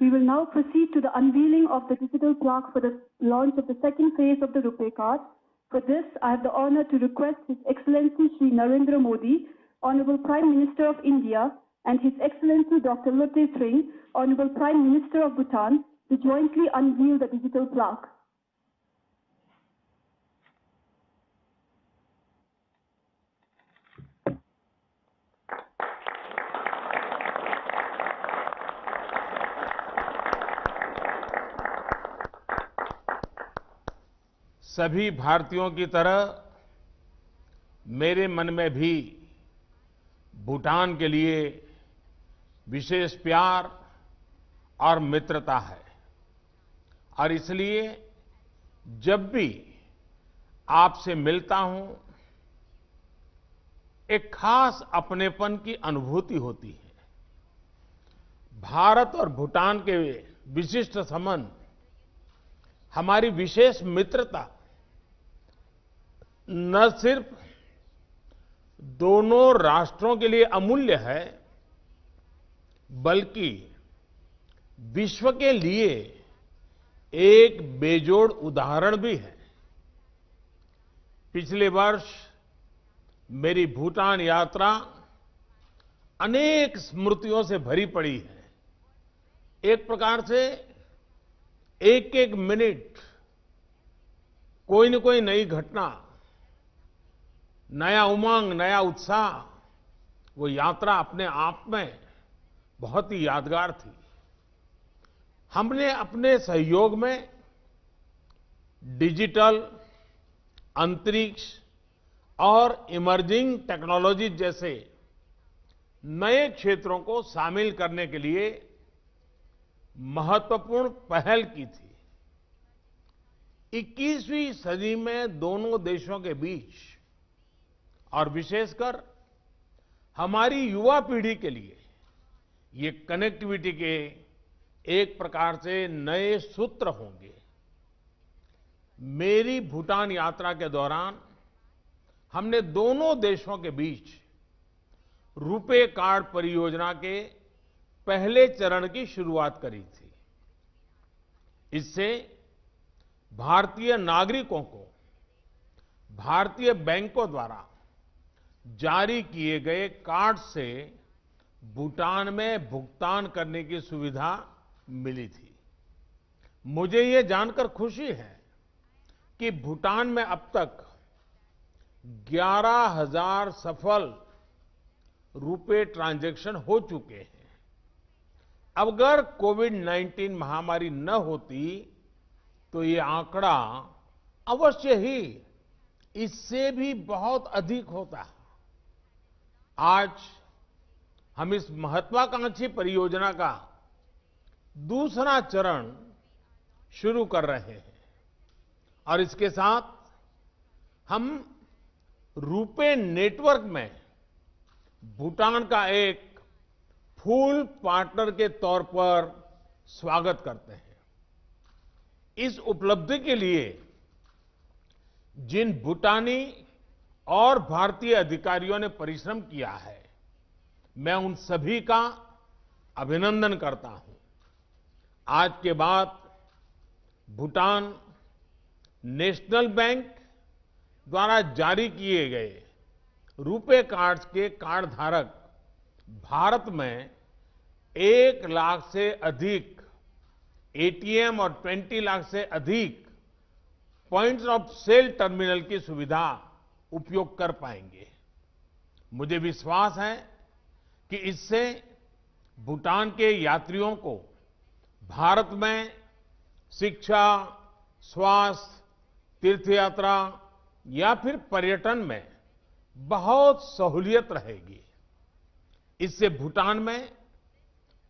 We will now proceed to the unveiling of the digital plaque for the launch of the second phase of the RuPay card. For this, I have the honor to request His Excellency Shri Narendra Modi, Honorable Prime Minister of India, and His Excellency Dr. Lotte Singh, Honorable Prime Minister of Bhutan, to jointly unveil the digital plaque. सभी भारतीयों की तरह मेरे मन में भी भूटान के लिए विशेष प्यार और मित्रता है और इसलिए जब भी आपसे मिलता हूं एक खास अपनेपन की अनुभूति होती है। भारत और भूटान के विशिष्ट संबंध, हमारी विशेष मित्रता न सिर्फ दोनों राष्ट्रों के लिए अमूल्य है, बल्कि विश्व के लिए एक बेजोड़ उदाहरण भी है। पिछले वर्ष मेरी भूटान यात्रा अनेक स्मृतियों से भरी पड़ी है। एक प्रकार से एक एक मिनट कोई न कोई नई घटना, नया उमंग, नया उत्साह, वो यात्रा अपने आप में बहुत ही यादगार थी। हमने अपने सहयोग में डिजिटल, अंतरिक्ष और इमर्जिंग टेक्नोलॉजी जैसे नए क्षेत्रों को शामिल करने के लिए महत्वपूर्ण पहल की थी। 21वीं सदी में दोनों देशों के बीच और विशेषकर हमारी युवा पीढ़ी के लिए ये कनेक्टिविटी के एक प्रकार से नए सूत्र होंगे। मेरी भूटान यात्रा के दौरान हमने दोनों देशों के बीच रुपे कार्ड परियोजना के पहले चरण की शुरुआत करी थी। इससे भारतीय नागरिकों को भारतीय बैंकों द्वारा जारी किए गए कार्ड से भूटान में भुगतान करने की सुविधा मिली थी। मुझे ये जानकर खुशी है कि भूटान में अब तक 11,000 सफल रुपे ट्रांजैक्शन हो चुके हैं। अगर कोविड-19 महामारी न होती तो ये आंकड़ा अवश्य ही इससे भी बहुत अधिक होता। आज हम इस महत्वाकांक्षी परियोजना का दूसरा चरण शुरू कर रहे हैं और इसके साथ हम रुपे नेटवर्क में भूटान का एक फुल पार्टनर के तौर पर स्वागत करते हैं। इस उपलब्धि के लिए जिन भूटानी और भारतीय अधिकारियों ने परिश्रम किया है, मैं उन सभी का अभिनंदन करता हूं। आज के बाद भूटान नेशनल बैंक द्वारा जारी किए गए रुपे कार्ड्स के कार्ड धारक भारत में 1 लाख से अधिक एटीएम और 20 लाख से अधिक पॉइंट्स ऑफ सेल टर्मिनल की सुविधा उपयोग कर पाएंगे। मुझे विश्वास है कि इससे भूटान के यात्रियों को भारत में शिक्षा, स्वास्थ्य, तीर्थयात्रा या फिर पर्यटन में बहुत सहूलियत रहेगी। इससे भूटान में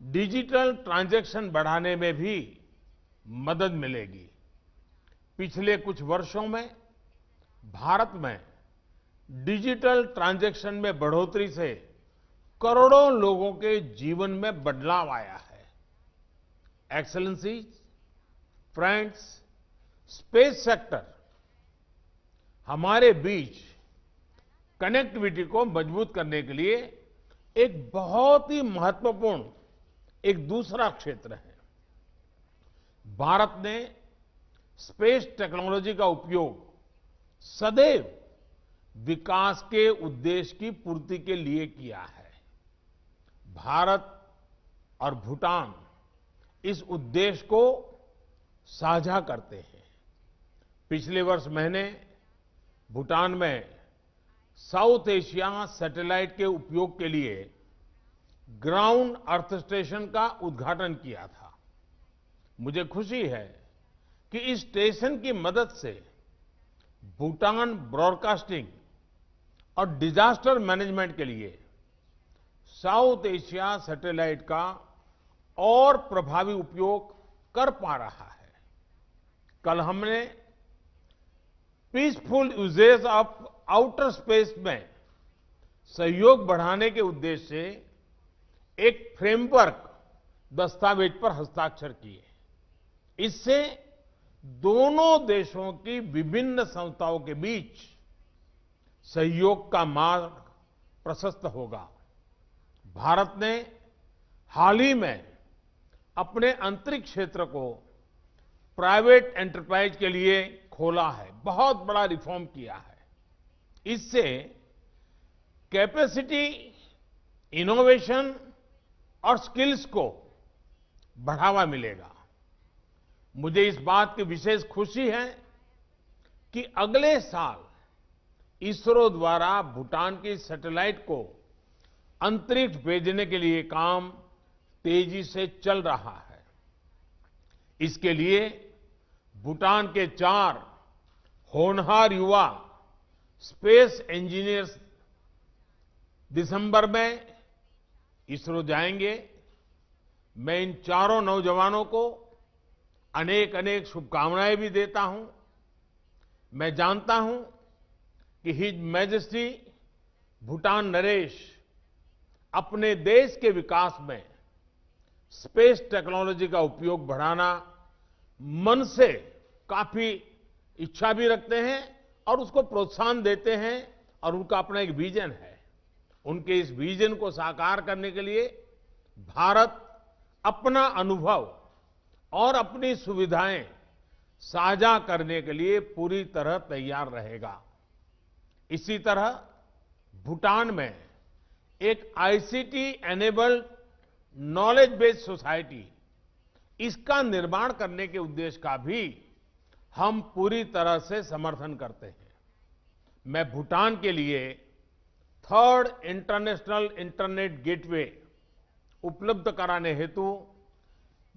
डिजिटल ट्रांजैक्शन बढ़ाने में भी मदद मिलेगी। पिछले कुछ वर्षों में भारत में डिजिटल ट्रांजैक्शन में बढ़ोतरी से करोड़ों लोगों के जीवन में बदलाव आया है। एक्सेलेंसीज, फ्रेंड्स, स्पेस सेक्टर हमारे बीच कनेक्टिविटी को मजबूत करने के लिए एक बहुत ही महत्वपूर्ण एक दूसरा क्षेत्र है। भारत ने स्पेस टेक्नोलॉजी का उपयोग सदैव विकास के उद्देश्य की पूर्ति के लिए किया है। भारत और भूटान इस उद्देश्य को साझा करते हैं। पिछले वर्ष मैंने भूटान में साउथ एशिया सैटेलाइट के उपयोग के लिए ग्राउंड अर्थ स्टेशन का उद्घाटन किया था। मुझे खुशी है कि इस स्टेशन की मदद से भूटान ब्रॉडकास्टिंग और डिजास्टर मैनेजमेंट के लिए साउथ एशिया सैटेलाइट का और प्रभावी उपयोग कर पा रहा है। कल हमने peaceful usages of outer space में सहयोग बढ़ाने के उद्देश्य से एक फ्रेमवर्क दस्तावेज पर हस्ताक्षर किए। इससे दोनों देशों की विभिन्न संस्थाओं के बीच सहयोग का मार्ग प्रशस्त होगा। भारत ने हाल ही में अपने अंतरिक्ष क्षेत्र को प्राइवेट एंटरप्राइज के लिए खोला है। बहुत बड़ा रिफॉर्म किया है। इससे कैपेसिटी, इनोवेशन और स्किल्स को बढ़ावा मिलेगा। मुझे इस बात की विशेष खुशी है कि अगले साल इसरो द्वारा भूटान की सैटेलाइट को अंतरिक्ष भेजने के लिए काम तेजी से चल रहा है। इसके लिए भूटान के 4 होनहार युवा स्पेस इंजीनियर्स दिसंबर में इसरो जाएंगे। मैं इन चारों नौजवानों को अनेक अनेक शुभकामनाएं भी देता हूं। मैं जानता हूं कि हिज मैजेस्टी भूटान नरेश अपने देश के विकास में स्पेस टेक्नोलॉजी का उपयोग बढ़ाना मन से काफी इच्छा भी रखते हैं और उसको प्रोत्साहन देते हैं और उनका अपना एक विजन है। उनके इस विजन को साकार करने के लिए भारत अपना अनुभव और अपनी सुविधाएं साझा करने के लिए पूरी तरह तैयार रहेगा। इसी तरह भूटान में एक ICT enabled knowledge based society, इसका निर्माण करने के उद्देश्य का भी हम पूरी तरह से समर्थन करते हैं। मैं भूटान के लिए 3rd इंटरनेशनल इंटरनेट गेटवे उपलब्ध कराने हेतु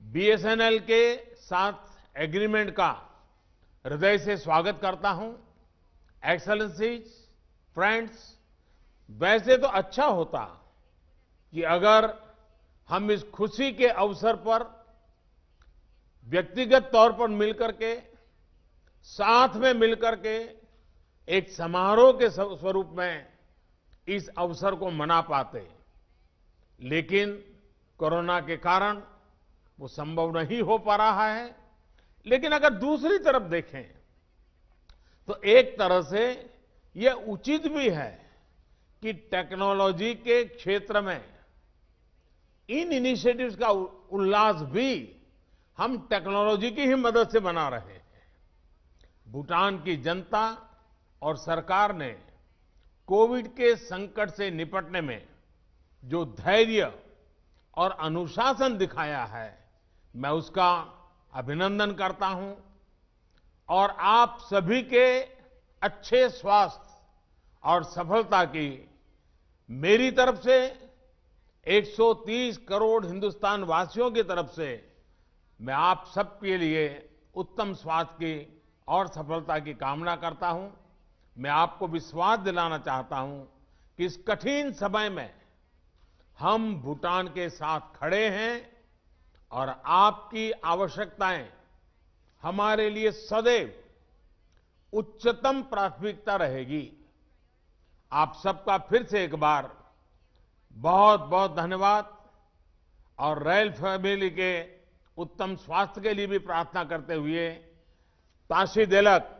बीएसएनएल के साथ एग्रीमेंट का हृदय से स्वागत करता हूं। एक्सेलेंसीज, फ्रेंड्स, वैसे तो अच्छा होता कि अगर हम इस खुशी के अवसर पर व्यक्तिगत तौर पर मिलकर के, साथ में मिलकर के एक समारोह के स्वरूप में इस अवसर को मना पाते, लेकिन कोरोना के कारण वो संभव नहीं हो पा रहा है। लेकिन अगर दूसरी तरफ देखें तो एक तरह से यह उचित भी है कि टेक्नोलॉजी के क्षेत्र में इन इनिशिएटिव्स का उल्लास भी हम टेक्नोलॉजी की ही मदद से बना रहे हैं। भूटान की जनता और सरकार ने कोविड के संकट से निपटने में जो धैर्य और अनुशासन दिखाया है, मैं उसका अभिनंदन करता हूं और आप सभी के अच्छे स्वास्थ्य और सफलता की मेरी तरफ से 130 करोड़ हिंदुस्तान वासियों की तरफ से मैं आप सबके लिए उत्तम स्वास्थ्य की और सफलता की कामना करता हूं। मैं आपको विश्वास दिलाना चाहता हूं कि इस कठिन समय में हम भूटान के साथ खड़े हैं और आपकी आवश्यकताएं हमारे लिए सदैव उच्चतम प्राथमिकता रहेगी। आप सबका फिर से एक बार बहुत बहुत धन्यवाद और रॉयल फैमिली के उत्तम स्वास्थ्य के लिए भी प्रार्थना करते हुए ताशी देलक।